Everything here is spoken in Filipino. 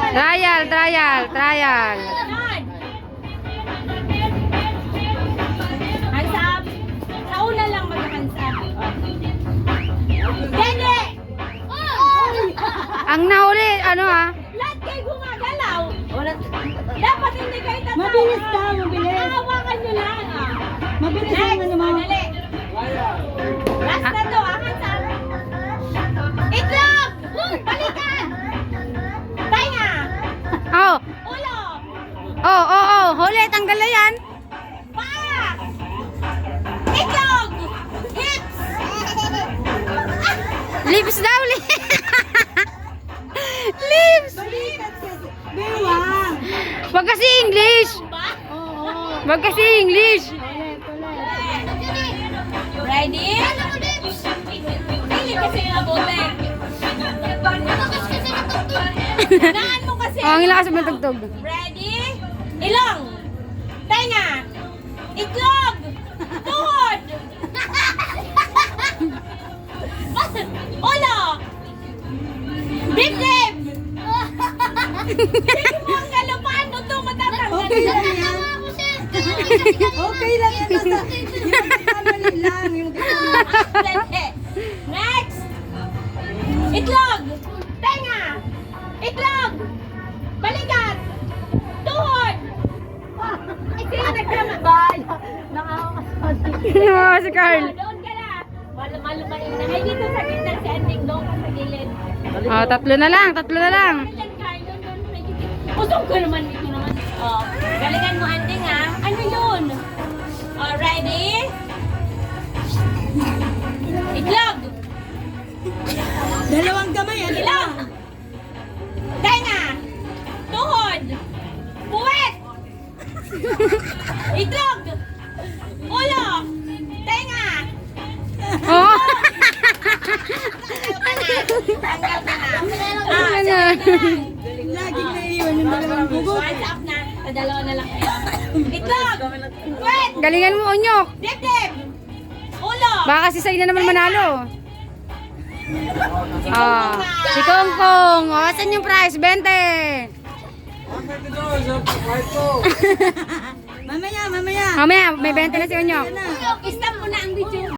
Trial, trial, trial. Hands up. Sa una lang mag-hands up. Dede! Ang nahuli, ano ah? Lahat kayo gumagalaw. Dapat hindi kayo tatawag. Mabilis daw, mabilis. Hahawakan nyo lang. Ah. Mabilis Next, ang ano mo. madali. Last na to, hands up. Itlog! Balikan! Tainga! Oh, Ulo! huli, tanggal na yan. Paa! Itlog! Hips! Lips daw, lips. Balikat kasi. Bewang. Wag kasi English. Ba? Oo. Wag kasi English. Ulit, ulit. Ready? Hindi kasi yung abote. Naan mo kasi. Oh, ang lakas mo tugtog. Ready? Ilong. Tenga. Itlog. Tuhod. Ulo. Dibdib. Sige mo ang galupaan. Ito matatanggal. Okay lang yan. Okay lang yan. Basta yung kamali lang. Yung Dali. Next. Itlog. Tenga. Itlog. Balikat. Tuhod. Sino nagkama? Oh, si Carl. Doon ka na. Malumain na. Ay, dito sa gitna si Anding. Doon ka sa gilid. Oh, tatlo na lang. Ayan, Carl. Doon. Usong ko naman dito naman. Oh, galingan mo, Anding, ha? Ano yun? Oh, ready? Itlog. Dalawang kamay. Ano ba? Ilong. Tenga. Tuhod. Puwet. Itlog. Ulo. Tenga. Oh. Tanggal ka na. Ano na? Laging naiiwan yung dalawang bugot. Hands up na. Sa dalawa na lang kayo. Itlog. Puwet. Galingan mo, Onyok. Dibdib. Ulo. Baka si Say na naman manalo. Ah, si Kongkong. Oh, asan yung prize? 20. Mamaya, mamaya. Mamaya, may 20 na si Onyok. Yan na. Stop mo na ang video.